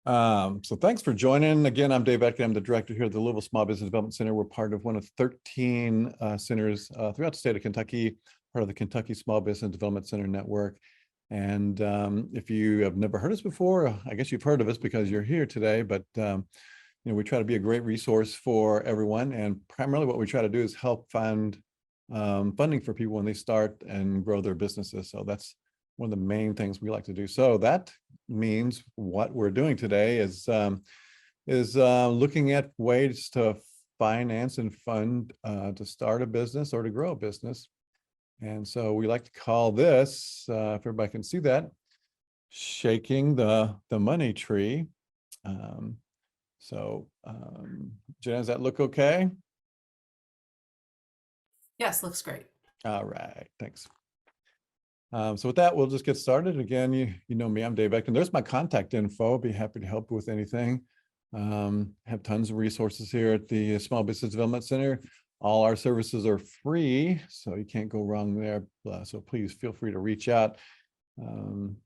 So thanks for joining. Again, I'm Dave Oetken. I'm the director here at the Louisville Small Business Development Center. We're part of one of 13 centers throughout the state of Kentucky, part of the Kentucky Small Business Development Center Network. And if you have never heard us before, I guess you've heard of us because you're here today, but we try to be a great resource for everyone. And primarily what we try to do is help find funding for people when they start and grow their businesses. So that's one of the main things we like to do. So that means what we're doing today is looking at ways to finance and fund to start a business or to grow a business. And so we like to call this, if everybody can see that, shaking the money tree. Jen, does that look okay? Yes, looks great. All right, thanks. So with that, we'll just get started. Again, you know me, I'm Dave Oetken. There's my contact info. I'll be happy to help you with anything. Have tons of resources here at the Small Business Development Center. All our services are free, so you can't go wrong there. So please feel free to reach out. And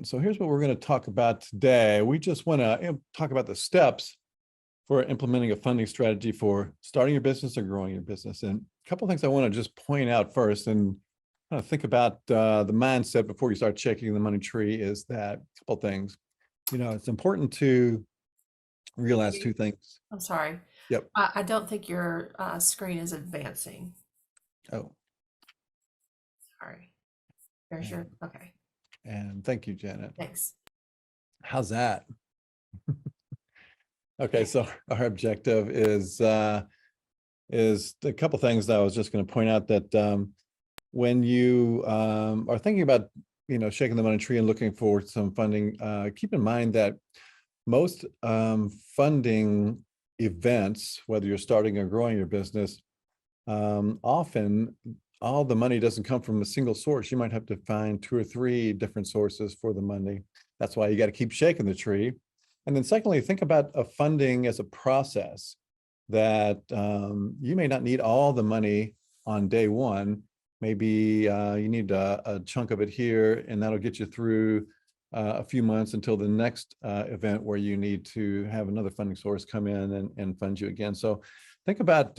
so here's what we're going to talk about today. We just want to talk about the steps for implementing a funding strategy for starting your business or growing your business. And a couple of things I want to just point out first and kind of think about the mindset before you start shaking the money tree is that a couple of things. It's important to realize two things. I'm sorry. Yep. I don't think your screen is advancing. Oh. Sorry. There's your, okay. And thank you, Janet. Thanks. How's that? Okay, so our objective is a couple things that I was just going to point out that when you are thinking about shaking the money tree and looking for some funding, keep in mind that most funding events, whether you're starting or growing your business, often all the money doesn't come from a single source. You might have to find 2 or 3 different sources for the money. That's why you got to keep shaking the tree. And then secondly, think about funding as a process that you may not need all the money on day one. Maybe you need a chunk of it here, and that'll get you through a few months until the next event where you need to have another funding source come in and fund you again. So think about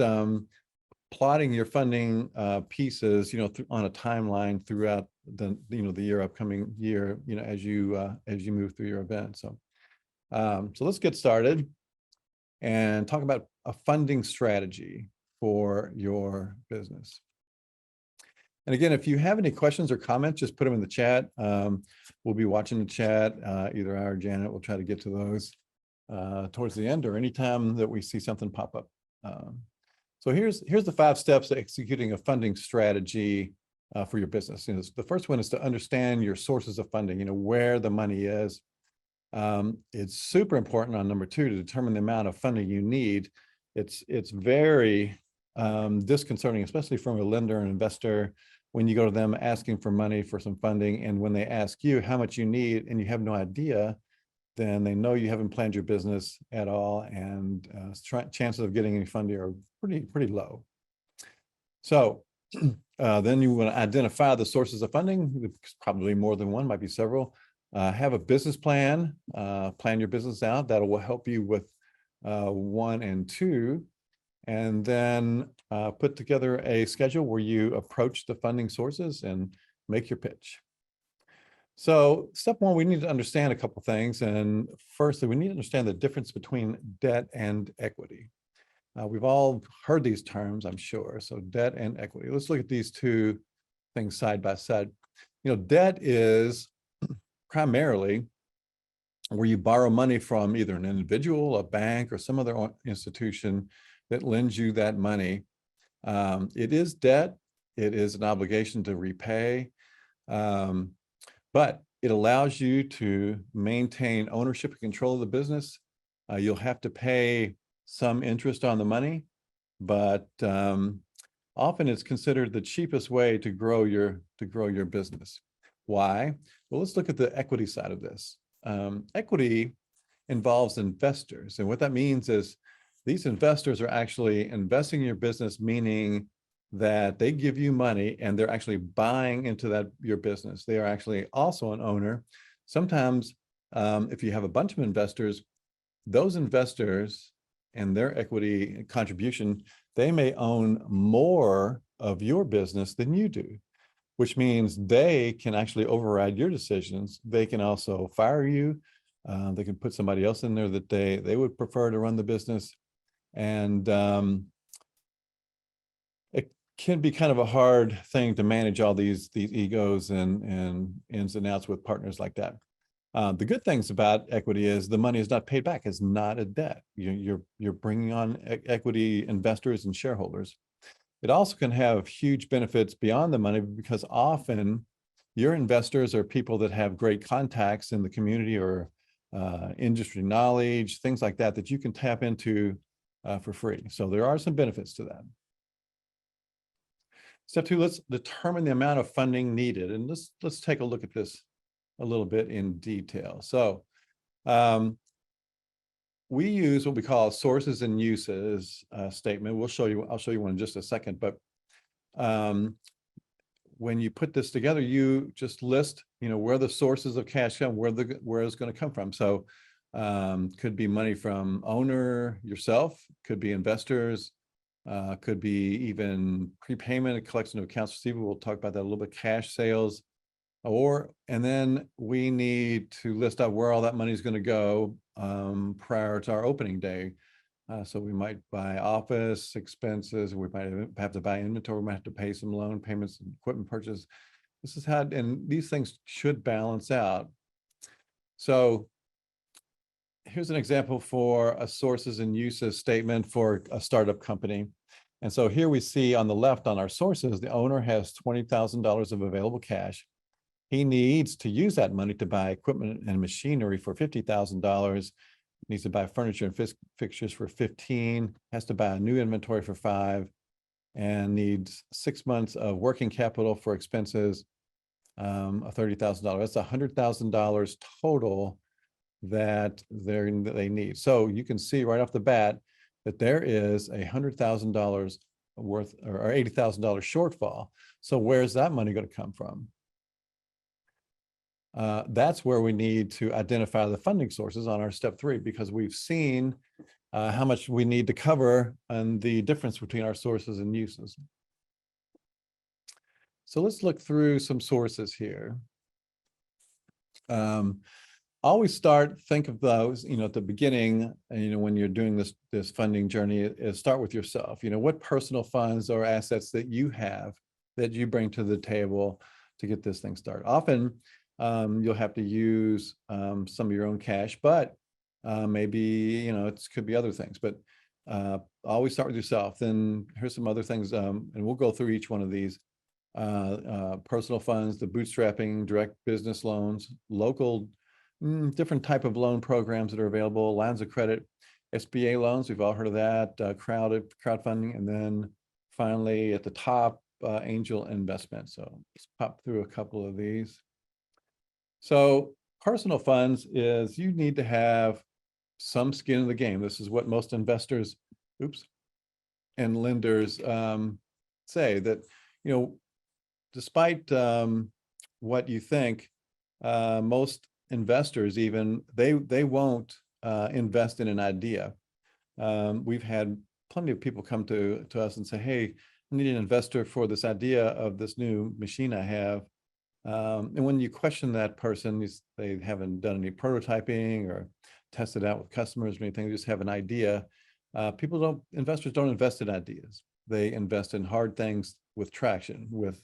plotting your funding pieces, on a timeline throughout the upcoming year, as you move through your event. So let's get started and talk about a funding strategy for your business. And again, if you have any questions or comments, just put them in the chat. We'll be watching the chat. Either I or Janet will try to get to those towards the end or anytime that we see something pop up. So here's the 5 steps to executing a funding strategy for your business. The first one is to understand your sources of funding, where the money is. It's super important on number 2 to determine the amount of funding you need. It's very disconcerting, especially from a lender and investor, when you go to them asking for money for some funding, and when they ask you how much you need and you have no idea, then they know you haven't planned your business at all, and chances of getting any funding are pretty low. So then you want to identify the sources of funding. Probably more than one, might be several. Have a business plan, plan your business out. That will help you with 1 and 2. And then put together a schedule where you approach the funding sources and make your pitch. So step 1, we need to understand a couple things. And firstly, we need to understand the difference between debt and equity. We've all heard these terms, I'm sure. So debt and equity. Let's look at these 2 things side by side. Debt is primarily where you borrow money from either an individual, a bank, or some other institution that lends you that money. It is debt. It is an obligation to repay, but it allows you to maintain ownership and control of the business. You'll have to pay some interest on the money, but often it's considered the cheapest way to grow your business. Why? Well, let's look at the equity side of this. Equity involves investors, and what that means is these investors are actually investing in your business, meaning that they give you money and they're actually buying into your business. They are actually also an owner. Sometimes If you have a bunch of investors, those investors and their equity contribution, they may own more of your business than you do, which means they can actually override your decisions. They can also fire you. They can put somebody else in there that they would prefer to run the business. And it can be kind of a hard thing to manage all these egos and ins and outs with partners like that. The good things about equity is the money is not paid back. It's not a debt. You're bringing on equity investors and shareholders. It also can have huge benefits beyond the money, because often your investors are people that have great contacts in the community or industry knowledge, things like that, that you can tap into for free. So there are some benefits to that. Step two, let's determine the amount of funding needed. And let's take a look at this a little bit in detail. So we use what we call sources and uses statement. I'll show you one in just a second. But when you put this together, you just list, where the sources of cash come, where it's going to come from. So could be money from owner yourself, could be investors, could be even prepayment, collection of accounts receivable. We'll talk about that a little bit. Cash sales, and then we need to list out where all that money is going to go prior to our opening day. So we might buy office expenses, we might have to buy inventory, we might have to pay some loan payments and equipment purchase. This is how, and these things should balance out. So here's an example for a sources and uses statement for a startup company. And so here we see on the left on our sources, the owner has $20,000 of available cash. He needs to use that money to buy equipment and machinery for $50,000. Needs to buy furniture and fixtures for 15, has to buy a new inventory for 5, and needs 6 months of working capital for expenses of $30,000. That's $100,000 total that they need. So you can see right off the bat that there is $100,000 worth or $80,000 shortfall. So where's that money going to come from? That's where we need to identify the funding sources on our step 3, because we've seen how much we need to cover and the difference between our sources and uses. So let's look through some sources here. Always think of those, at the beginning, when you're doing this funding journey, is start with yourself. What personal funds or assets that you have that you bring to the table to get this thing started. Often, you'll have to use some of your own cash, but maybe, it could be other things, but always start with yourself. Then here's some other things, and we'll go through each one of these. Personal funds, the bootstrapping, direct business loans, local, different type of loan programs that are available, lines of credit, SBA loans, we've all heard of that, crowdfunding, and then finally at the top, angel investment. So let's pop through a couple of these. So personal funds is you need to have some skin in the game. This is what most investors, and lenders say, that, despite what you think, most investors even, they won't invest in an idea. We've had plenty of people come to us and say, hey, I need an investor for this idea of this new machine I have. And when you question that person, they haven't done any prototyping or tested out with customers or anything, they just have an idea. Investors don't invest in ideas. They invest in hard things with traction, with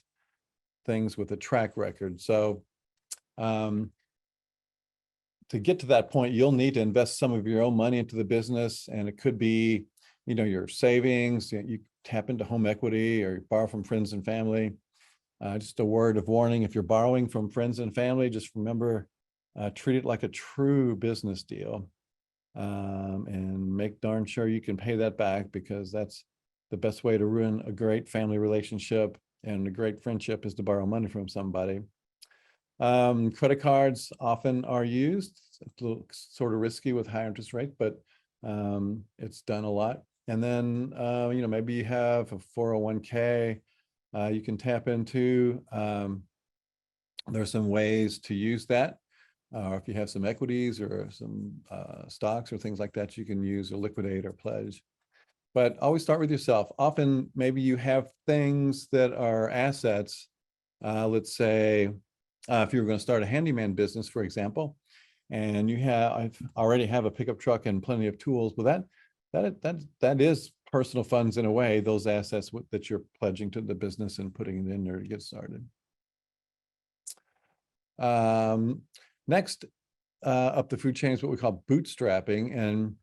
things with a track record. So to get to that point, you'll need to invest some of your own money into the business. And it could be, your savings, you tap into home equity or borrow from friends and family. Just a word of warning, if you're borrowing from friends and family, just remember, treat it like a true business deal, and make darn sure you can pay that back, because that's the best way to ruin a great family relationship and a great friendship, is to borrow money from somebody. Credit cards often are used. It's a little sort of risky with high interest rate, but it's done a lot. And then, maybe you have a 401k. You can tap into. There's some ways to use that. or if you have some equities or some stocks or things like that, you can use or liquidate or pledge. But always start with yourself. Often, maybe you have things that are assets. Let's say if you were going to start a handyman business, for example, and I already have a pickup truck and plenty of tools, but that is personal funds in a way, those assets that you're pledging to the business and putting it in there to get started. Next up the food chain is what we call bootstrapping. And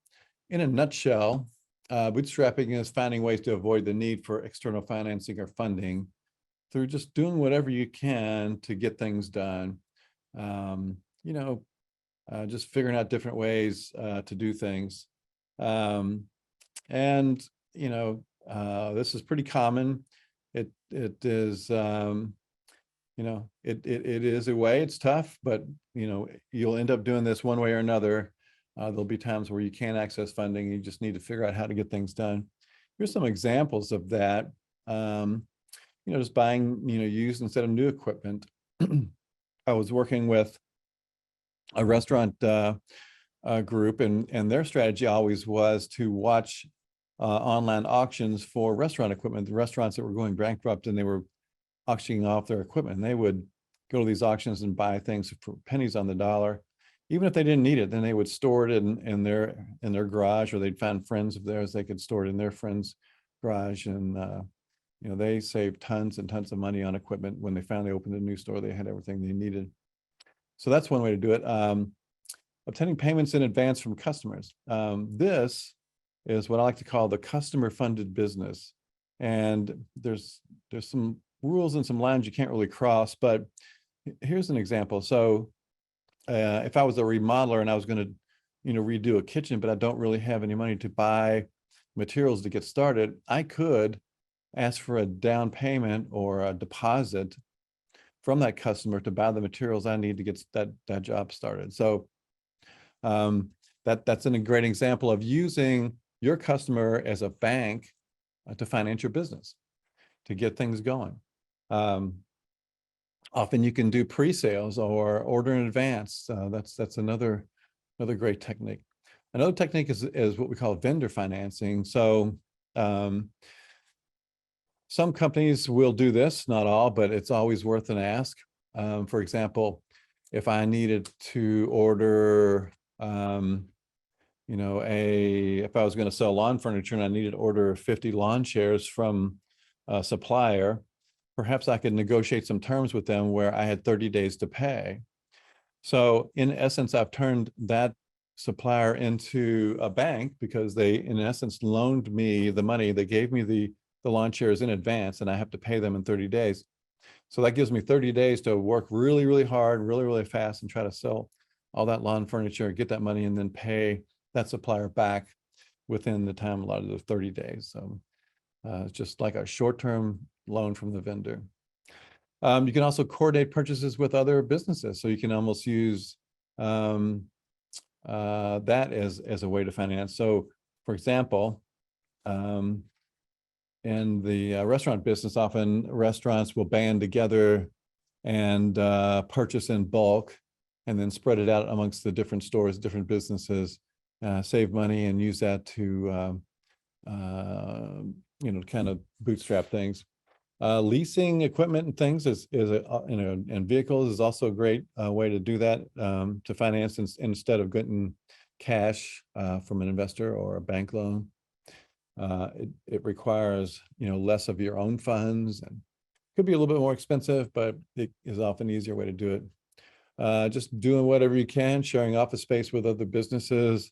in a nutshell, bootstrapping is finding ways to avoid the need for external financing or funding through just doing whatever you can to get things done. Just figuring out different ways to do things. This is pretty common. It is, it is a way. It's tough, but you'll end up doing this one way or another. There'll be times where you can't access funding. You just need to figure out how to get things done. Here's some examples of that. Just buying, used instead of new equipment. I was working with a restaurant group, and their strategy always was to watch online auctions for restaurant equipment. The restaurants that were going bankrupt and they were auctioning off their equipment, and they would go to these auctions and buy things for pennies on the dollar. Even if they didn't need it, then they would store it in their garage, or they'd find friends of theirs, they could store it in their friend's garage. And they saved tons and tons of money on equipment. When they finally opened a new store, they had everything they needed. So that's one way to do it. Obtaining payments in advance from customers. This is what I like to call the customer funded business. And there's some rules and some lines you can't really cross, but here's an example. So if I was a remodeler and I was going to, redo a kitchen, but I don't really have any money to buy materials to get started, I could ask for a down payment or a deposit from that customer to buy the materials I need to get that job started. So that's a great example of using your customer as a bank to finance your business, to get things going. Often you can do pre-sales or order in advance. That's another great technique. Another technique is what we call vendor financing. So some companies will do this, not all, but it's always worth an ask. For example, if I needed to order, if I was going to sell lawn furniture and I needed to order 50 lawn chairs from a supplier, perhaps I could negotiate some terms with them where I had 30 days to pay. So in essence, I've turned that supplier into a bank because they, in essence, loaned me the money. They gave me the lawn chairs in advance, and I have to pay them in 30 days. So that gives me 30 days to work really, really hard, really, really fast, and try to sell all that lawn furniture, get that money, and then pay that supplier back within the time allotted of 30 days. So it's just like a short-term loan from the vendor. You can also coordinate purchases with other businesses. So you can almost use that as a way to finance. So for example, in the restaurant business, often restaurants will band together and purchase in bulk and then spread it out amongst the different stores, different businesses, save money and use that to, kind of bootstrap things. Leasing equipment and things and vehicles is also a great way to do that, to finance instead of getting cash from an investor or a bank loan. It requires, less of your own funds and could be a little bit more expensive, but it is often an easier way to do it. Just doing whatever you can, sharing office space with other businesses.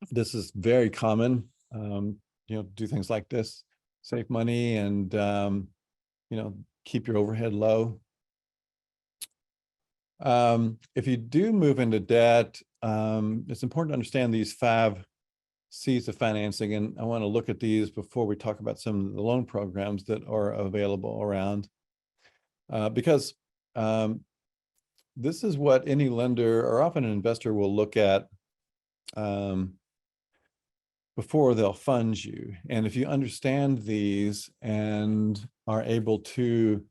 This is very common, do things like this, save money and, keep your overhead low. If you do move into debt, it's important to understand these 5 C's of financing, and I want to look at these before we talk about some of the loan programs that are available around, because this is what any lender or often an investor will look at before they'll fund you. And if you understand these and are able to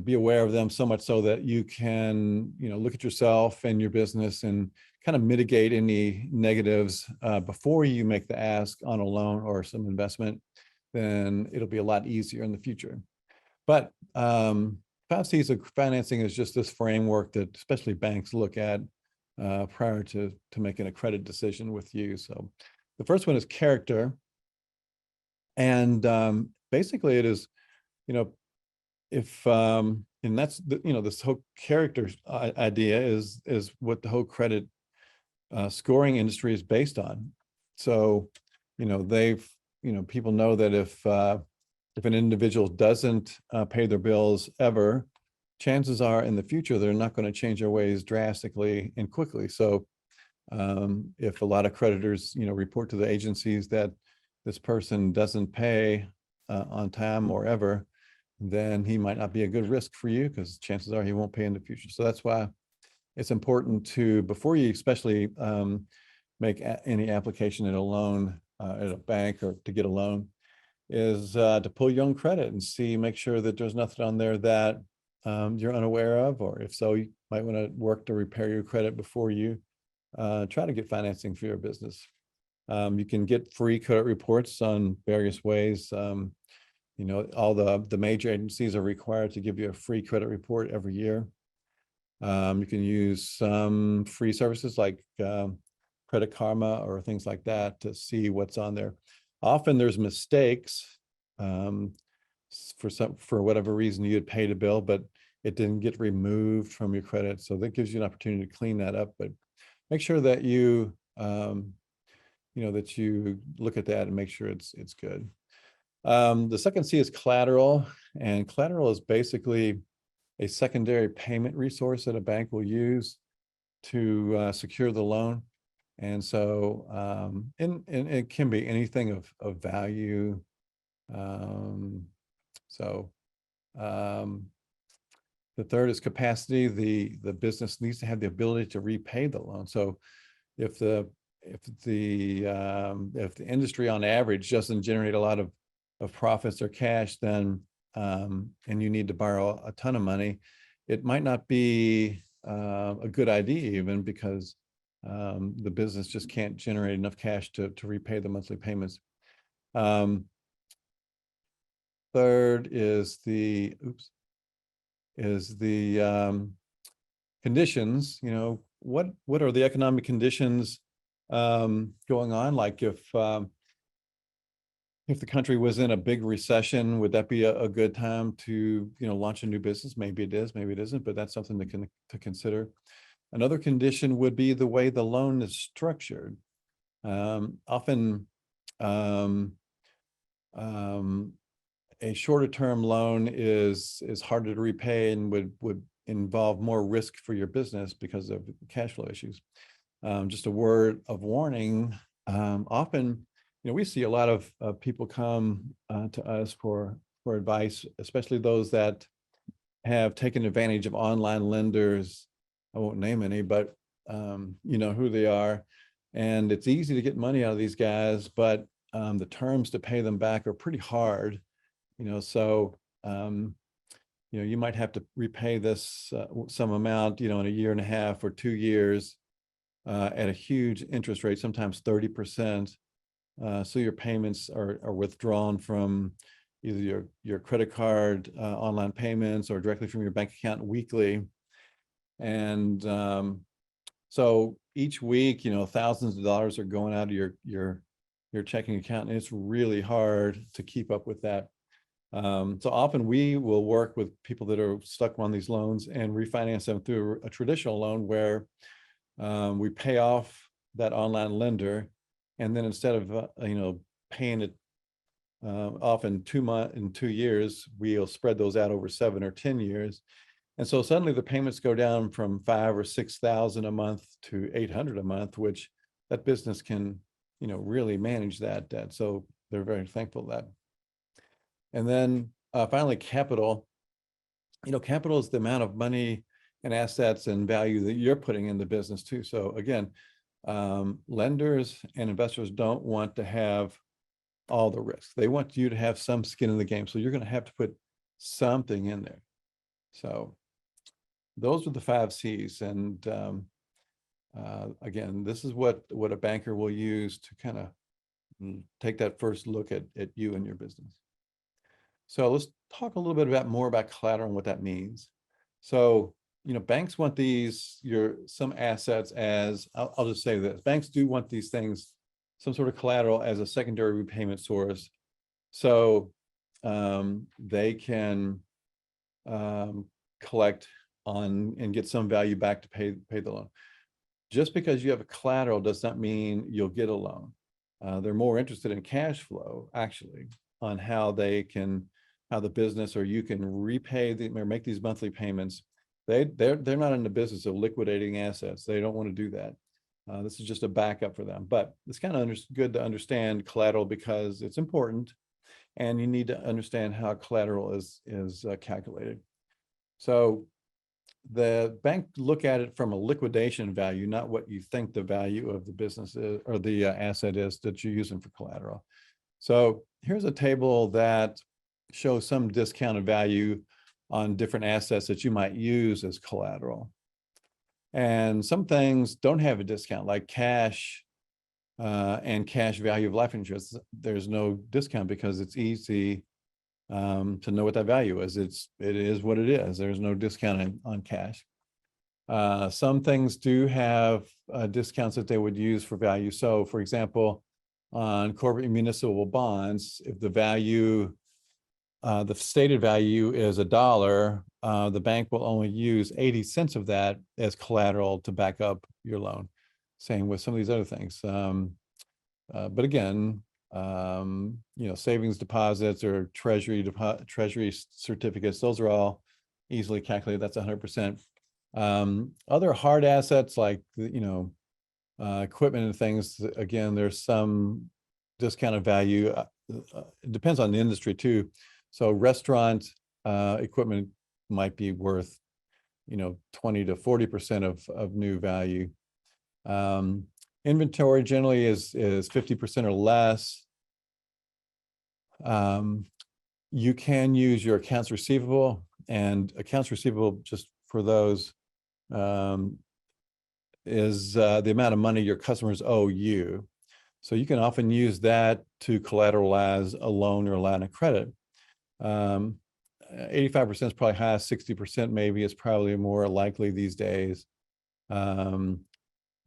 be aware of them, so much so that you can, look at yourself and your business and kind of mitigate any negatives before you make the ask on a loan or some investment. Then it'll be a lot easier in the future. But 5Cs of financing is just this framework that especially banks look at prior to making a credit decision with you. So the first one is character. And basically it is, if and that's this whole character idea is what the whole credit scoring industry is based on. So people know that if an individual doesn't pay their bills ever, chances are in the future they're not going to change their ways drastically and quickly. So if a lot of creditors report to the agencies that this person doesn't pay on time or ever, then he might not be a good risk for you, because chances are he won't pay in the future. So that's why it's important to, before you especially make any application at a loan at a bank or to get a loan, is to pull your own credit and make sure that there's nothing on there that you're unaware of, or if so, you might want to work to repair your credit before you try to get financing for your business. You can get free credit reports on various ways. All the major agencies are required to give you a free credit report every year. You can use some free services like Credit Karma or things like that to see what's on there. Often there's mistakes for whatever reason you had paid a bill, but it didn't get removed from your credit. So that gives you an opportunity to clean that up. But make sure that you that you look at that and make sure it's good. The second C is collateral, and collateral is basically a secondary payment resource that a bank will use to secure the loan. And so, and it can be anything of value. The third is capacity. The business needs to have the ability to repay the loan. So if the industry on average doesn't generate a lot of profits or cash, then and you need to borrow a ton of money, it might not be a good idea, even because the business just can't generate enough cash to repay the monthly payments. Third is the conditions. What are the economic conditions going on? Like if the country was in a big recession, would that be a good time to launch a new business? Maybe it is, maybe it isn't, but that's something to consider. Another condition would be the way the loan is structured. Often a shorter term loan is harder to repay and would involve more risk for your business because of cash flow issues. Just a word of warning, often we see a lot of people come to us for advice, especially those that have taken advantage of online lenders. I won't name any, but you know who they are. And it's easy to get money out of these guys, but the terms to pay them back are pretty hard. So you might have to repay this some amount, in a year and a half or 2 years at a huge interest rate, sometimes 30%. So your payments are withdrawn from either your credit card, online payments, or directly from your bank account weekly. And so each week, thousands of dollars are going out of your checking account, and it's really hard to keep up with that. So often we will work with people that are stuck on these loans and refinance them through a traditional loan where we pay off that online lender, and then instead of paying it off in 2 years, we'll spread those out over 7 or 10 years. And so suddenly the payments go down from $5,000 or $6,000 a month to $800 a month, which that business can really manage that debt. So they're very thankful for that. And then finally, capital. Capital is the amount of money and assets and value that you're putting in the business too. So again, lenders and investors don't want to have all the risks. They want you to have some skin in the game. So you're going to have to put something in there. So those are the 5 C's. And again, this is what a banker will use to kind of take that first look at you and your business. So let's talk a little bit more about collateral and what that means. So, banks want some assets as, I'll just say this, banks do want these things, some sort of collateral as a secondary repayment source. So they can collect on and get some value back to pay the loan. Just because you have a collateral does not mean you'll get a loan. They're more interested in cash flow, actually, on how the business or you can repay or make these monthly payments. They're not in the business of liquidating assets. They don't want to do that. This is just a backup for them. But it's kind of good to understand collateral because it's important, and you need to understand how collateral is calculated. So the bank look at it from a liquidation value, not what you think the value of the business is or the asset is that you're using for collateral. So here's a table that shows some discounted value on different assets that you might use as collateral. And some things don't have a discount, like cash and cash value of life insurance. There's no discount because it's easy to know what that value is. It is what it is. There's no discount on cash. Some things do have discounts that they would use for value. So, for example, on corporate municipal bonds, if the value, the stated value is $1, the bank will only use 80 cents of that as collateral to back up your loan. Same with some of these other things. But again, savings deposits or treasury certificates, those are all easily calculated. That's 100%. Other hard assets like, equipment and things, again, there's some discounted value. It depends on the industry too. So restaurant equipment might be worth, 20 to 40% of new value. Inventory generally is 50% or less. You can use your accounts receivable, and accounts receivable, just for those, is the amount of money your customers owe you. So you can often use that to collateralize a loan or a line of credit. 85% is probably high, 60% maybe is probably more likely these days.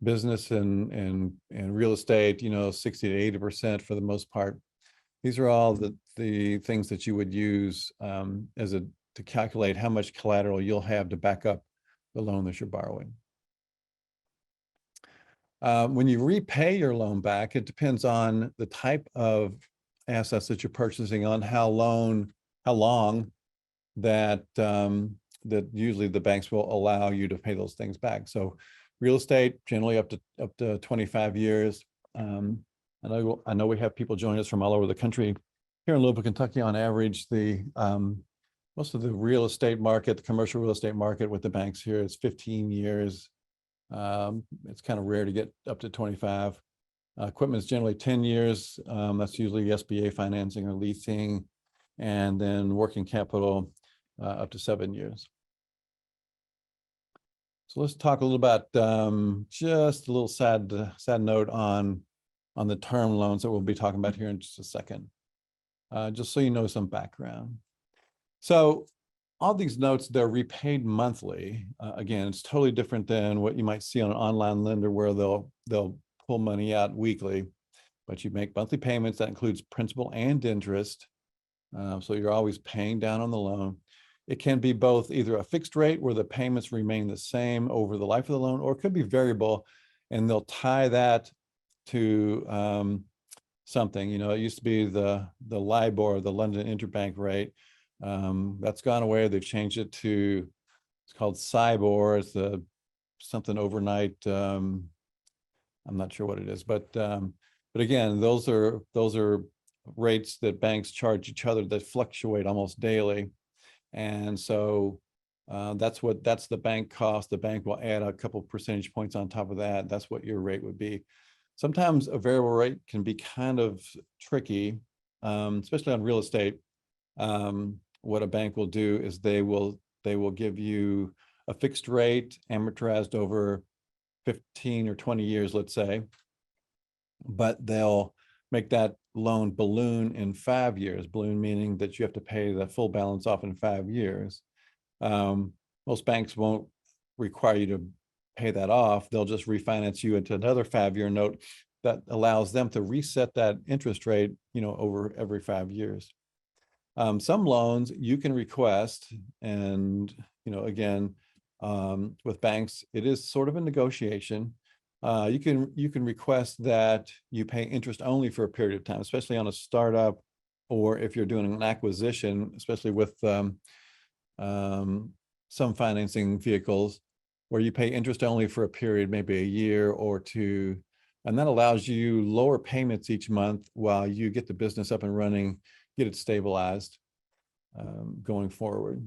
Business and real estate, 60 to 80% for the most part. These are all the things that you would use to calculate how much collateral you'll have to back up the loan that you're borrowing. When you repay your loan back, it depends on the type of assets that you're purchasing, on how long that usually the banks will allow you to pay those things back. So real estate, generally up to 25 years. I know we have people join us from all over the country. Here in Louisville, Kentucky, on average, most of the real estate market, the commercial real estate market with the banks here is 15 years. It's kind of rare to get up to 25. Equipment is generally 10 years. That's usually SBA financing or leasing, and then working capital up to 7 years. So let's talk a little about just a little sad note on the term loans that we'll be talking about here in just a second, just so you know some background. So all these notes, they're repaid monthly. Again, it's totally different than what you might see on an online lender where they'll pull money out weekly, but you make monthly payments. That includes principal and interest. So you're always paying down on the loan. It can be both either a fixed rate where the payments remain the same over the life of the loan, or it could be variable, and they'll tie that to something. It used to be the LIBOR, the London Interbank Rate. That's gone away. They've changed it to, it's called SIBOR. It's something overnight. I'm not sure what it is, but again, those are rates that banks charge each other that fluctuate almost daily. And so that's the bank cost. The bank will add a couple percentage points on top of that. That's what your rate would be. Sometimes a variable rate can be kind of tricky, especially on real estate. What a bank will do is they will they will give you a fixed rate amortized over 15 or 20 years, let's say, but they'll make that loan balloon in 5 years, balloon meaning that you have to pay the full balance off in 5 years. Most banks won't require you to pay that off. They'll just refinance you into another 5-year note that allows them to reset that interest rate, over every 5 years. Some loans you can request, and again, with banks, it is sort of a negotiation. You can request that you pay interest only for a period of time, especially on a startup, or if you're doing an acquisition, especially with some financing vehicles, where you pay interest only for a period, maybe a year or two, and that allows you lower payments each month while you get the business up and running, get it stabilized going forward.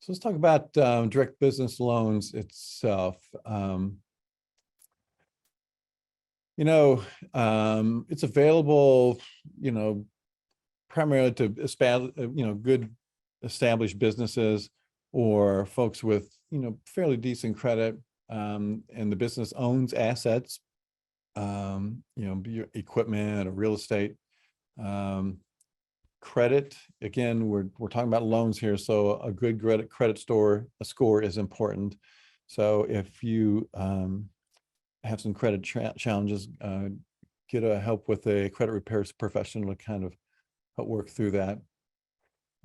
So let's talk about direct business loans itself. It's available, primarily to good established businesses or folks with, fairly decent credit, and the business owns assets, equipment or real estate. Credit, again, we're talking about loans here, so a good credit score is important. So if you have some credit challenges, get help with a credit repair professional to kind of help work through that,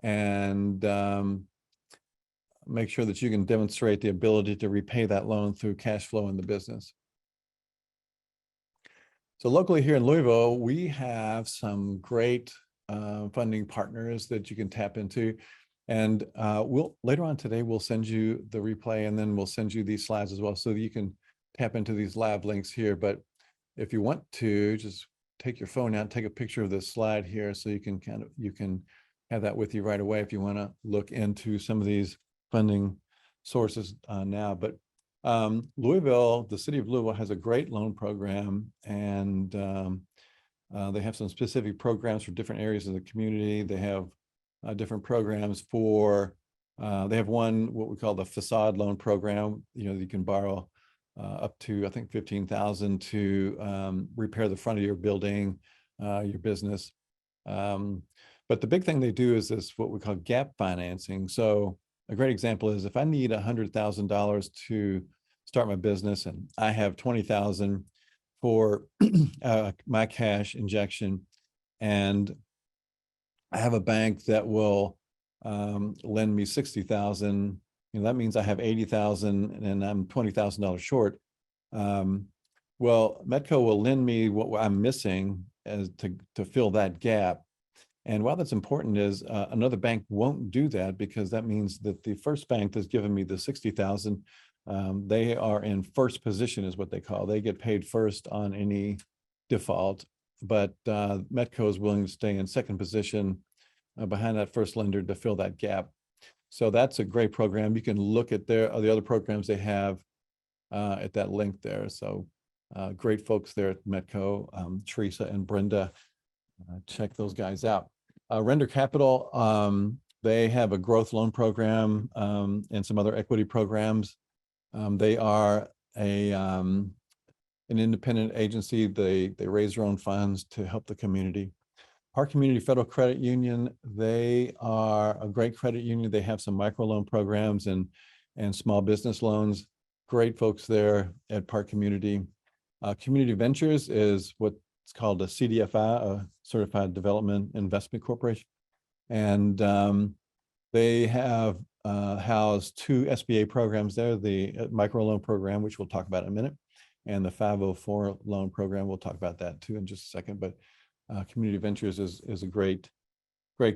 and make sure that you can demonstrate the ability to repay that loan through cash flow in the business. So locally here in Louisville, we have some great funding partners that you can tap into. And later on today, we'll send you the replay, and then we'll send you these slides as well, so that you can tap into these live links here. But if you want to, just take your phone out, take a picture of this slide here, so you can have that with you right away if you want to look into some of these funding sources now. But Louisville, the city of Louisville, has a great loan program, and they have some specific programs for different areas of the community. They have different programs for, they have one, what we call the facade loan program. You can borrow up to, I think, $15,000 to repair the front of your building, your business. But the big thing they do is this, what we call gap financing. So a great example is if I need $100,000 to start my business, and I have $20,000 for my cash injection, and I have a bank that will lend me $60,000. That means I have $80,000 and I'm $20,000 short. Well, Metco will lend me what I'm missing as to fill that gap. And while that's important, is another bank won't do that, because that means that the first bank that's given me the $60,000, they are in first position, is what they call. They get paid first on any default, but Metco is willing to stay in second position behind that first lender to fill that gap. So that's a great program. You can look at the other programs they have at that link there. So great folks there at Metco, Teresa and Brenda. Check those guys out. Render Capital, they have a growth loan program and some other equity programs. They are an independent agency. They raise their own funds to help the community. Park Community Federal Credit Union, they are a great credit union. They have some microloan programs and small business loans. Great folks there at Park Community. Community Ventures is what's called a CDFI, a Certified Development Investment Corporation. And they have housed 2 SBA programs there, the microloan program, which we'll talk about in a minute, and the 504 loan program. We'll talk about that too in just a second. But Community Ventures is a great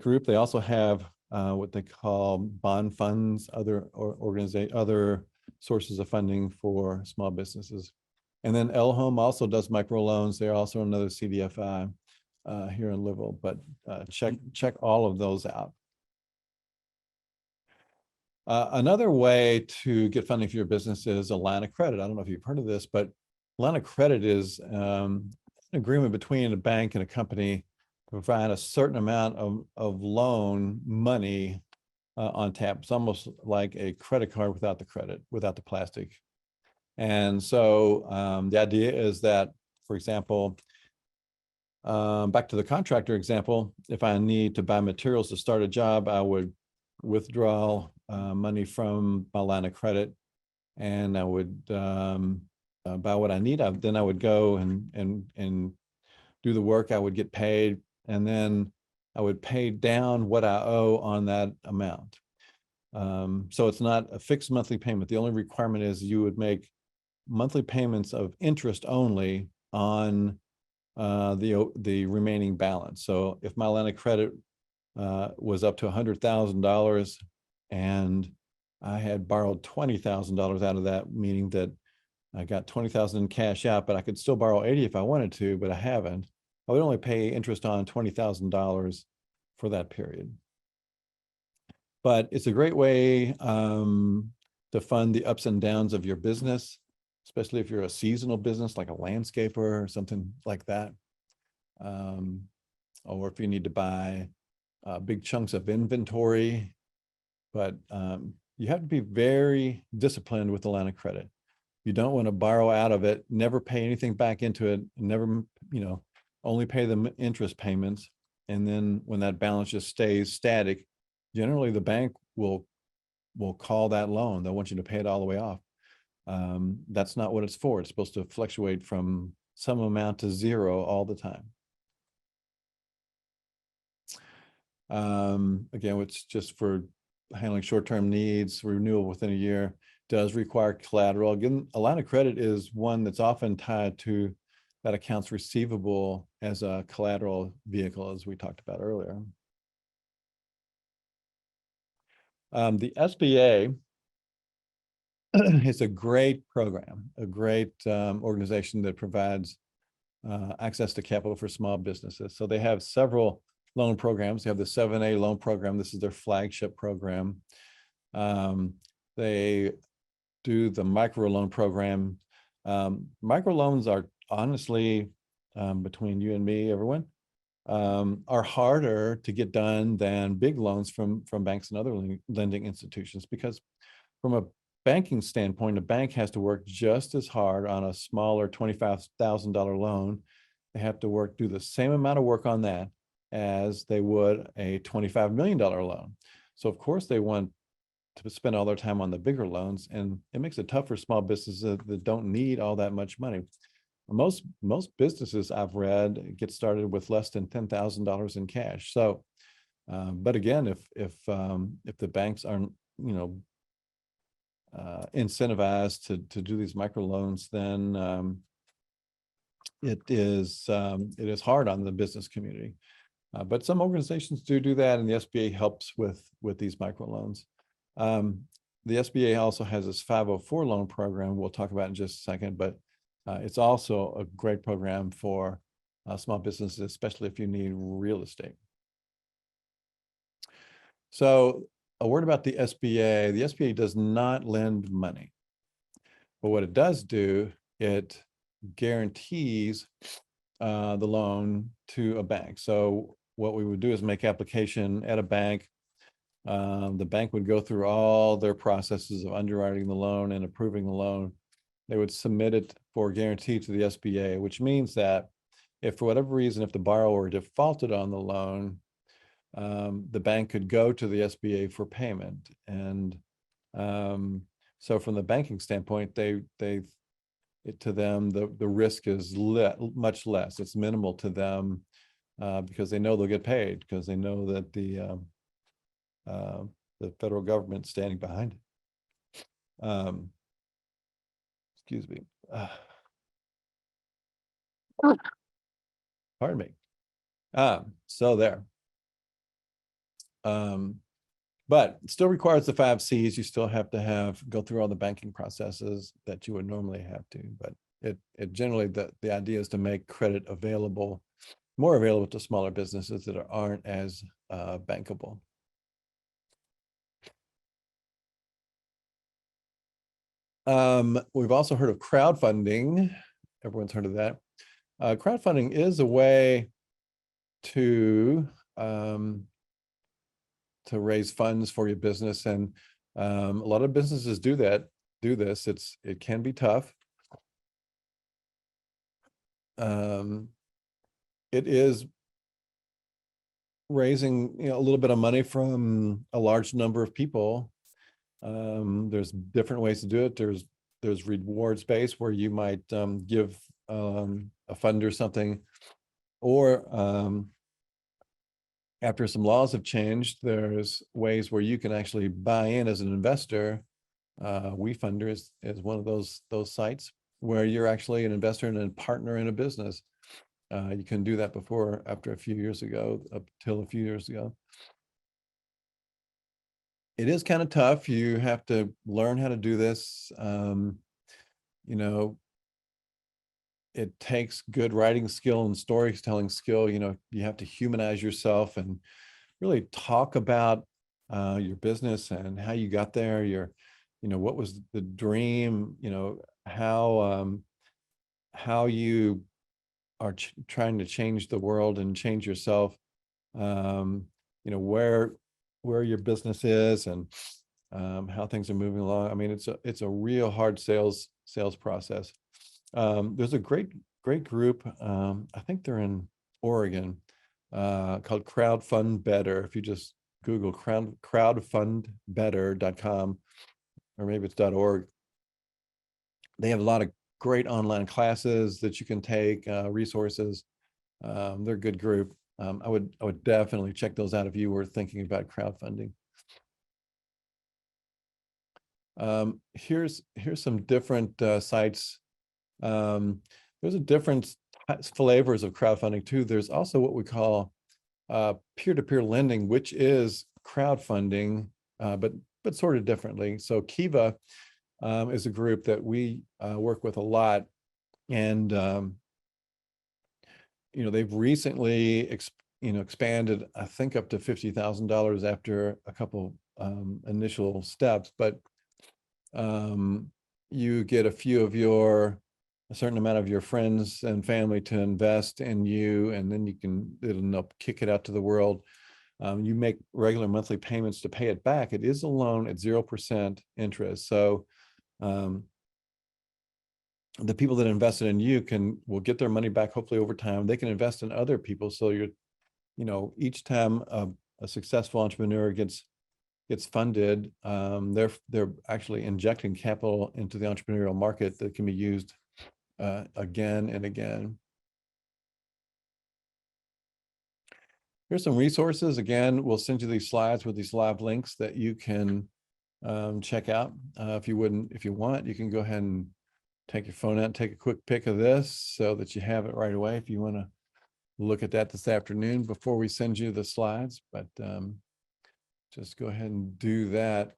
group. They also have what they call bond funds, other sources of funding for small businesses. And then El Home also does microloans. They're also another CDFI here in Louisville, but check all of those out. Another way to get funding for your business is a line of credit. I don't know if you've heard of this, but line of credit is an agreement between a bank and a company provide a certain amount of loan money on tap. It's almost like a credit card without the credit, without the plastic. And so the idea is that, for example, back to the contractor example, if I need to buy materials to start a job, I would withdraw money from my line of credit, and I would buy what I need. Then I would go and do the work. I would get paid, and then I would pay down what I owe on that amount. So it's not a fixed monthly payment. The only requirement is you would make monthly payments of interest only on the remaining balance. So if my line of credit was up to $100,000 and I had borrowed $20,000 out of that, meaning that I got 20,000 in cash out, but I could still borrow 80 if I wanted to, but I haven't. I would only pay interest on $20,000 for that period. But it's a great way to fund the ups and downs of your business, especially if you're a seasonal business like a landscaper or something like that. Or if you need to buy big chunks of inventory. But you have to be very disciplined with the line of credit. You don't want to borrow out of it, never pay anything back into it, never, only pay the interest payments. And then when that balance just stays static, generally the bank will call that loan. They'll want you to pay it all the way off. That's not what it's for. It's supposed to fluctuate from some amount to zero all the time. Again, it's just for handling short-term needs, renewal within a year, does require collateral. Again, a line of credit is one that's often tied to that accounts receivable as a collateral vehicle, as we talked about earlier. The SBA is a great program, a great organization that provides access to capital for small businesses. So they have several loan programs. They have the 7A loan program. This is their flagship program. They do the microloan program. Microloans are honestly, between you and me, everyone, are harder to get done than big loans from banks and other lending institutions, because from a banking standpoint, a bank has to work just as hard on a smaller $25,000 loan. They have to do the same amount of work on that as they would a $25 million loan. So of course they want to spend all their time on the bigger loans, and it makes it tough for small businesses that don't need all that much money. Most businesses I've read get started with less than $10,000 in cash. So, but again, if the banks aren't, incentivized to do these microloans, then it is hard on the business community. But some organizations do that, and the SBA helps with these microloans. The SBA also has this 504 loan program we'll talk about in just a second, but it's also a great program for small businesses, especially if you need real estate. So a word about the SBA. The SBA does not lend money, but what it does do, it guarantees the loan to a bank. So what we would do is make application at a bank. The bank would go through all their processes of underwriting the loan and approving the loan. They would submit it for guarantee to the SBA, which means that if for whatever reason, if the borrower defaulted on the loan, the bank could go to the SBA for payment. And so from the banking standpoint, to them, the risk is much less. It's minimal to them because they know they'll get paid, because they know that the federal government's standing behind it. Excuse me. Pardon me. So there. But it still requires the 5 C's. You still have to go through all the banking processes that you would normally have to. But it generally, the idea is to make credit more available to smaller businesses that aren't as bankable. We've also heard of crowdfunding. Everyone's heard of that. Crowdfunding is a way to raise funds for your business. And a lot of businesses do this. It can be tough. It is raising, a little bit of money from a large number of people. There's different ways to do it. There's rewards based, where you might give a funder something, or after some laws have changed, there's ways where you can actually buy in as an investor. WeFunder is one of those sites where you're actually an investor and a partner in a business. You can do that up till a few years ago. It is kind of tough. You have to learn how to do this. It takes good writing skill and storytelling skill. You have to humanize yourself and really talk about your business and how you got there. What was the dream? How you are trying to change the world and change yourself. Where your business is, and how things are moving along. I mean, it's a real hard sales process. There's a great group. I think they're in Oregon, called Crowdfund Better. If you just Google crowdfundbetter.com, or maybe it's .org. They have a lot of great online classes that you can take, resources. They're a good group. I would definitely check those out if you were thinking about crowdfunding. Here's some different sites. There's a different flavors of crowdfunding too. There's also what we call peer-to-peer lending, which is crowdfunding, but sort of differently. So Kiva is a group that we work with a lot, and they've recently expanded, I think, up to $50,000 after a couple initial steps. But you get a certain amount of your friends and family to invest in you, and then it'll kick it out to the world. You make regular monthly payments to pay it back. It is a loan at 0% interest. So the people that invested in you will get their money back, hopefully over time. They can invest in other people. So each time a successful entrepreneur gets funded, they're actually injecting capital into the entrepreneurial market that can be used again and again. Here's some resources. Again, we'll send you these slides with these live links that you can check out. If you want, you can go ahead and take your phone out and take a quick pic of this so that you have it right away if you want to look at that this afternoon before we send you the slides. But just go ahead and do that.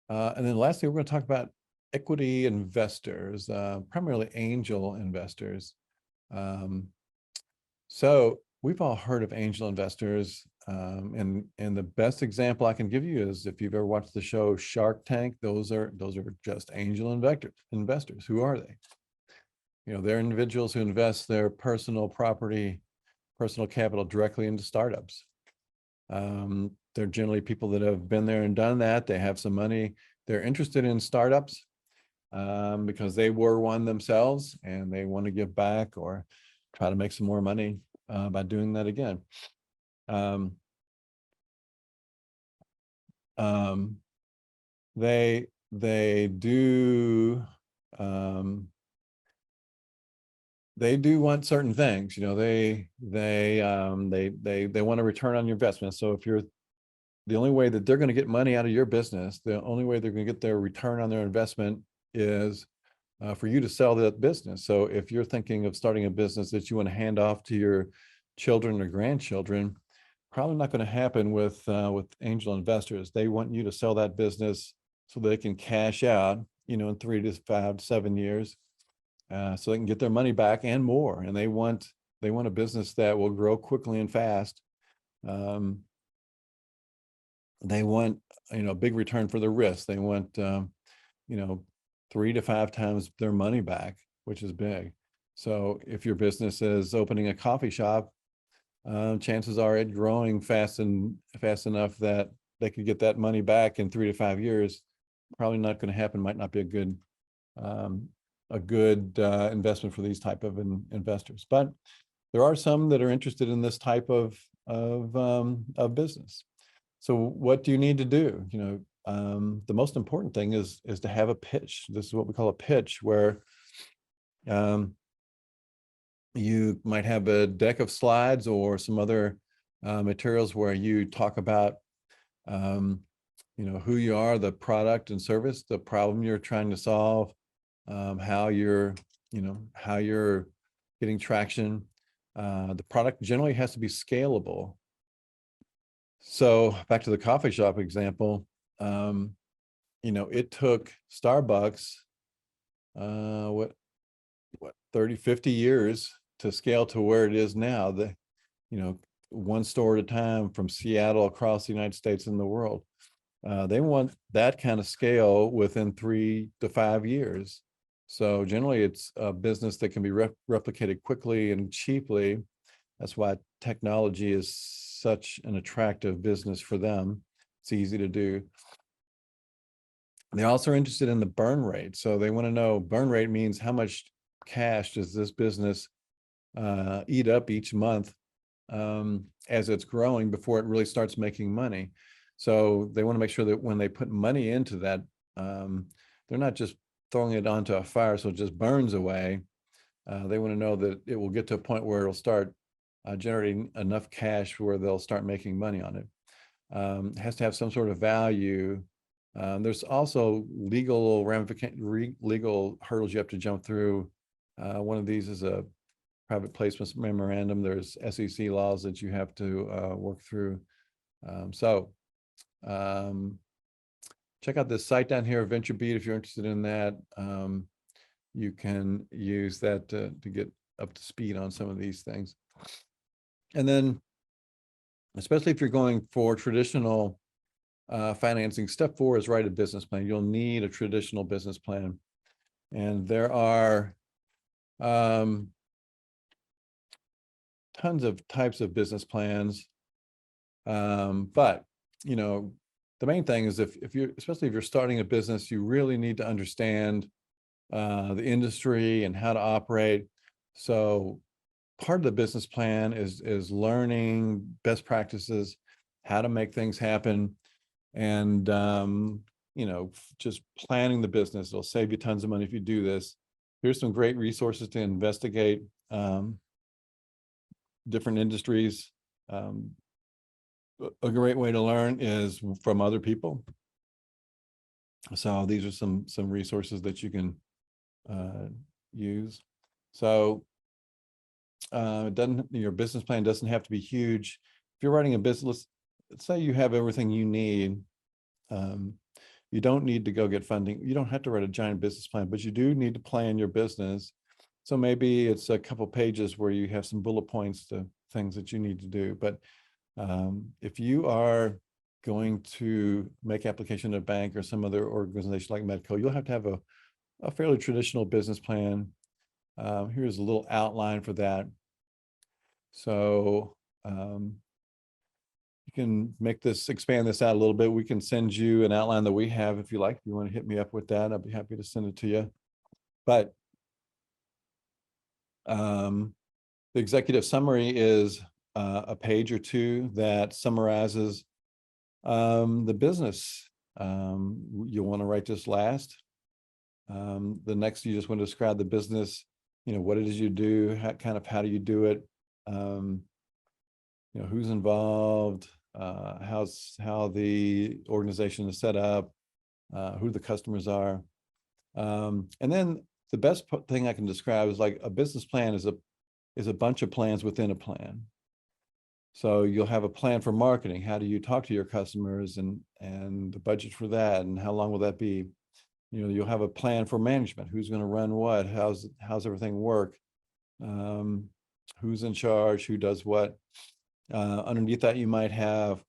And then lastly, we're going to talk about equity investors, primarily angel investors. So we've all heard of angel investors. And the best example I can give you is, if you've ever watched the show Shark Tank, those are just angel investors. Who are they? They're individuals who invest their personal capital directly into startups. They're generally people that have been there and done that. They have some money. They're interested in startups because they were one themselves, and they want to give back or try to make some more money by doing that again. They do want certain things. They want a return on your investment. So if you're the only way that they're going to get money out of your business, the only way they're going to get their return on their investment is for you to sell that business. So if you're thinking of starting a business that you want to hand off to your children or grandchildren, probably not going to happen with angel investors. They want you to sell that business so they can cash out, in 3 to 5 to 7 years, so they can get their money back and more. And they want a business that will grow quickly and fast. They want a big return for their risk. They want 3 to 5 times their money back, which is big. So if your business is opening a coffee shop, chances are it's growing fast enough that they could get that money back in 3 to 5 years. Probably not going to happen. Might not be um, a good investment for these type of investors. But there are some that are interested in this type of business. So what do you need to do? The most important thing is to have a pitch. This is what we call a pitch, where um, you might have a deck of slides or some other materials where you talk about who you are, the product and service, the problem you're trying to solve, how you're getting traction. The product generally has to be scalable. So back to the coffee shop example, it took Starbucks what 30, 50 years to scale to where it is now. One store at a time from Seattle across the United States and the world. They want that kind of scale within 3 to 5 years. So generally it's a business that can be replicated quickly and cheaply. That's why technology is such an attractive business for them. It's easy to do. They're also interested in the burn rate. So they want to know, burn rate means how much cash does this business eat up each month as it's growing before it really starts making money. So they want to make sure that when they put money into that, they're not just throwing it onto a fire so it just burns away. They want to know that it will get to a point where it'll start generating enough cash where they'll start making money on it. It has to have some sort of value. There's also legal legal hurdles you have to jump through. One of these is a private placement memorandum. There's SEC laws that you have to work through. Check out this site down here, VentureBeat, if you're interested in that. You can use that to get up to speed on some of these things. And then, especially if you're going for traditional financing, step 4 is write a business plan. You'll need a traditional business plan. And there are tons of types of business plans. But, the main thing is especially if you're starting a business, you really need to understand the industry and how to operate. So part of the business plan is learning best practices, how to make things happen, and just planning the business. It'll save you tons of money if you do this. Here's some great resources to investigate different industries. A great way to learn is from other people. So these are some resources that you can use. So your business plan doesn't have to be huge. If you're running a business, let's say you have everything you need. You don't need to go get funding. You don't have to write a giant business plan, but you do need to plan your business. So maybe it's a couple pages where you have some bullet points to things that you need to do. But if you are going to make application to a bank or some other organization like Medco, you'll have to have a fairly traditional business plan. Here's a little outline for that. So you can expand this out a little bit. We can send you an outline that we have if you like. If you want to hit me up with that, I'd be happy to send it to you. But the executive summary is a page or two that summarizes the business. You'll want to write this last. The next, you just want to describe the business, what it is you do, how do you do it, who's involved, how the organization is set up, who the customers are. And then the best thing I can describe is like a business plan is a bunch of plans within a plan. So you'll have a plan for marketing. How do you talk to your customers and the budget for that, and how long will that be? You'll have a plan for management. Who's going to run what? How's everything work? Who's in charge? Who does what? Underneath that, you might have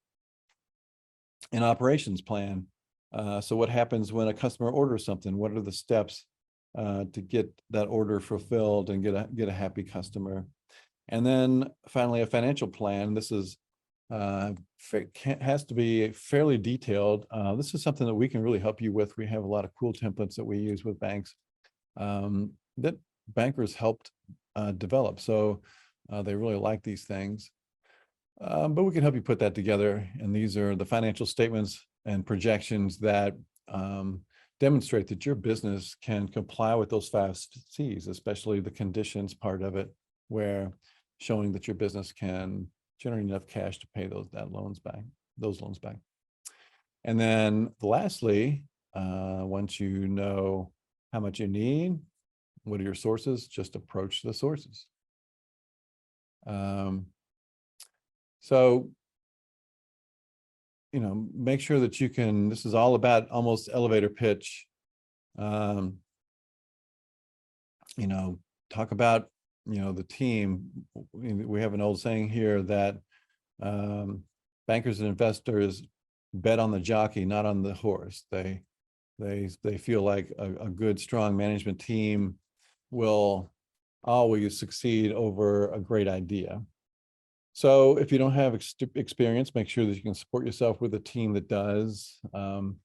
an operations plan. So what happens when a customer orders something? What are the steps to get that order fulfilled and get a happy customer. And then finally, a financial plan. This is has to be fairly detailed. This is something that we can really help you with. We have a lot of cool templates that we use with banks that bankers helped develop. So they really like these things. But we can help you put that together. And these are the financial statements and projections that demonstrate that your business can comply with those 5 C's, especially the conditions part of it, where showing that your business can generate enough cash to pay those loans back. And then lastly, once you know how much you need, what are your sources, just approach the sources. So, make sure that you can, this is all about almost elevator pitch. Talk about, the team. We have an old saying here that bankers and investors bet on the jockey, not on the horse. They feel like a good, strong management team will always succeed over a great idea. So if you don't have experience, make sure that you can support yourself with a team that does. I'm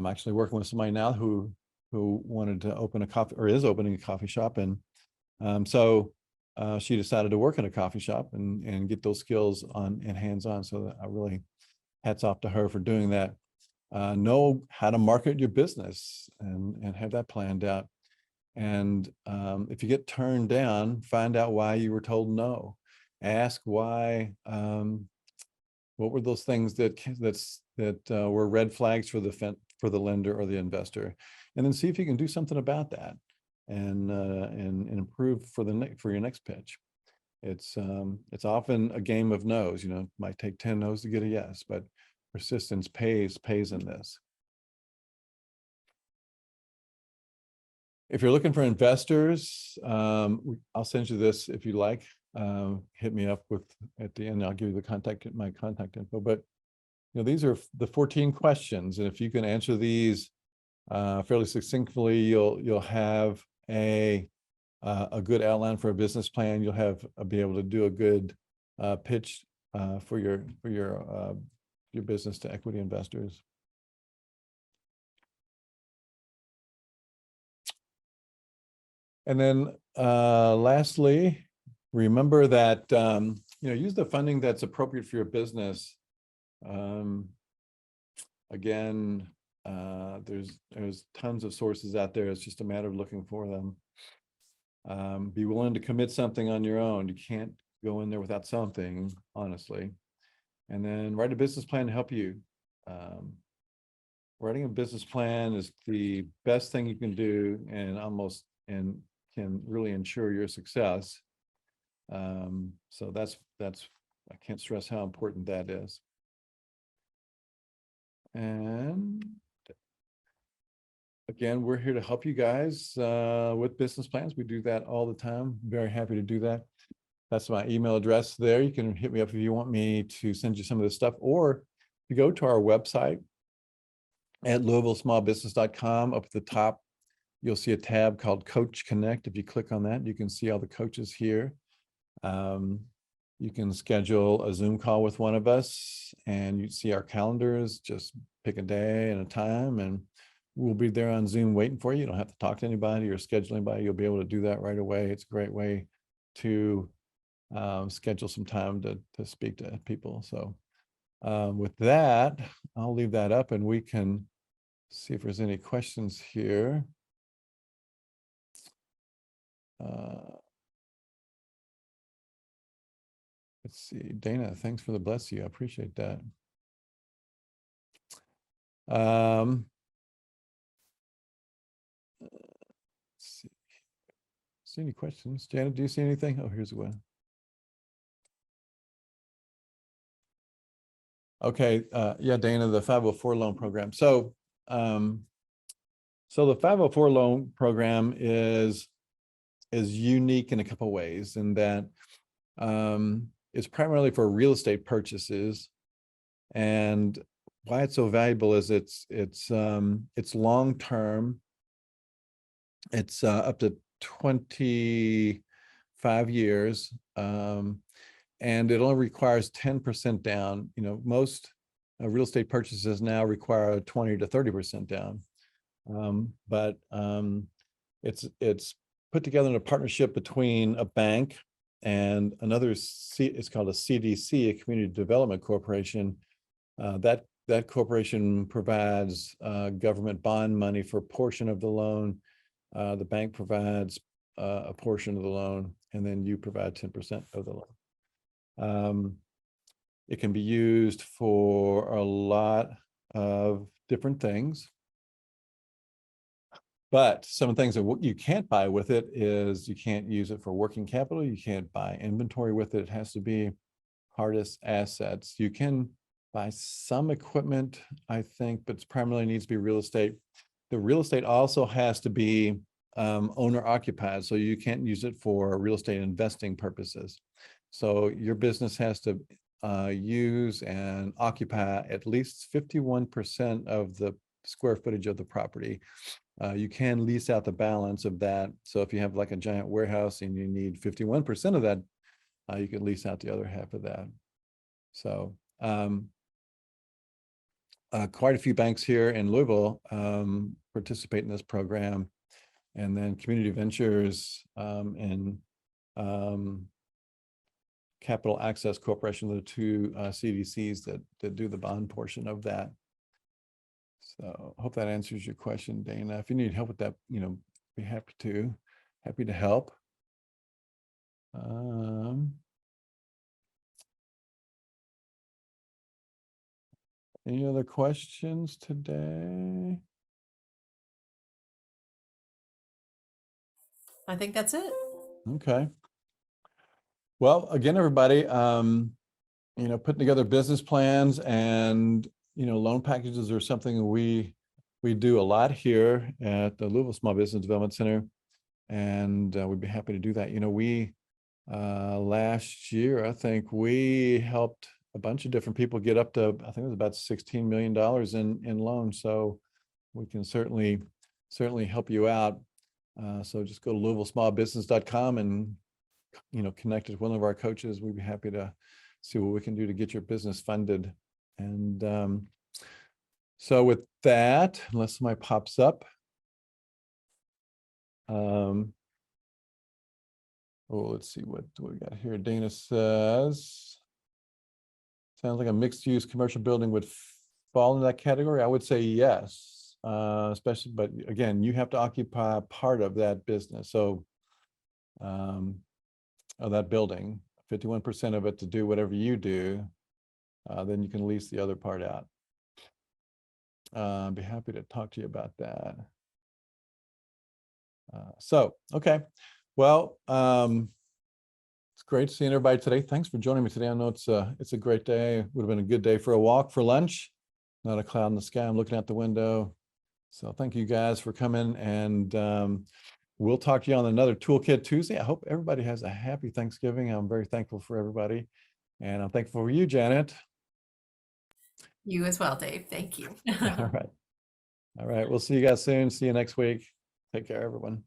actually working with somebody now who wanted to open a coffee, or is opening a coffee shop. And so she decided to work in a coffee shop and get those skills and hands-on. So that I really hats off to her for doing that. Know how to market your business and have that planned out. And if you get turned down, find out why you were told no. Ask why. What were those things that were red flags for the lender or the investor, and then see if you can do something about that, and improve for your next pitch. It's often a game of no's. It might take 10 no's to get a yes, but persistence pays in this. If you're looking for investors, I'll send you this if you like. Hit me up at the end. I'll give you my contact info. But these are the 14 questions, and if you can answer these fairly succinctly, you'll have a good outline for a business plan. You'll be able to do a good pitch for your business to equity investors. And then lastly, remember that use the funding that's appropriate for your business. Again, there's tons of sources out there. It's just a matter of looking for them. Be willing to commit something on your own. You can't go in there without something, honestly. And then write a business plan to help you. Writing a business plan is the best thing you can do, and can really ensure your success. So that's I can't stress how important that is. And again, we're here to help you guys with business plans. We do that all the time. Very happy to do that. That's my email address there. You can hit me up if you want me to send you some of this stuff, or you go to our website at LouisvilleSmallBusiness.com. Up at the top, you'll see a tab called Coach Connect. If you click on that, you can see all the coaches here. You can schedule a Zoom call with one of us, and you see our calendars. Just pick a day and a time, and we'll be there on Zoom waiting for you. You don't have to talk to anybody or schedule anybody. You'll be able to do that right away. It's a great way to schedule some time to speak to people. So with that, I'll leave that up, and we can see if there's any questions here. Let's see, Dana, thanks for the bless you. I appreciate that. Let's see. See any questions? Janet, do you see anything? Oh, here's one. Okay, yeah, Dana, the 504 loan program. So the 504 loan program is unique in a couple of ways, in that it's primarily for real estate purchases. And why it's so valuable is it's long-term. It's up to 25 years. And it only requires 10% down. You know, most real estate purchases now require 20 to 30% down. But it's put together in a partnership between a bank and another, it's called a CDC, a Community Development Corporation. That corporation provides government bond money for a portion of the loan. The bank provides a portion of the loan, and then you provide 10% of the loan. It can be used for a lot of different things. But some of the things that you can't buy with it is you can't use it for working capital. You can't buy inventory with it. It has to be hardest assets. You can buy some equipment, I think, but it primarily needs to be real estate. The real estate also has to be owner occupied, so you can't use it for real estate investing purposes. So your business has to use and occupy at least 51% of the square footage of the property. You can lease out the balance of that. So if you have like a giant warehouse and you need 51% of that, you can lease out the other half of that. So quite a few banks here in Louisville participate in this program. And then Community Ventures and Capital Access Corporation are the two CDCs that do the bond portion of that. So I hope that answers your question, Dana. If you need help with that, you know, be happy to help. Any other questions today? I think that's it. Okay. Well, again, everybody, you know, putting together business plans and, you know, loan packages are something we do a lot here at the Louisville Small Business Development Center. And we'd be happy to do that. You know, we last year, I think we helped a bunch of different people get up to, I think it was about $16 million in loans. So we can certainly help you out. So just go to LouisvilleSmallBusiness.com and, you know, connect with one of our coaches. We'd be happy to see what we can do to get your business funded. And so with that, unless somebody pops up, oh, let's see what we got here. Dana says, sounds like a mixed-use commercial building would fall in that category. I would say yes, especially, but again, you have to occupy part of that business. So, of that building, 51% of it to do whatever you do, then you can lease the other part out. I'd be happy to talk to you about that. So, okay. Well, it's great seeing everybody today. Thanks for joining me today. I know it's a great day. It would have been a good day for a walk for lunch. Not a cloud in the sky. I'm looking out the window. So thank you guys for coming, and we'll talk to you on another Toolkit Tuesday. I hope everybody has a happy Thanksgiving. I'm very thankful for everybody, and I'm thankful for you, Janet. You as well, Dave. Thank you. All right. All right. We'll see you guys soon. See you next week. Take care, everyone.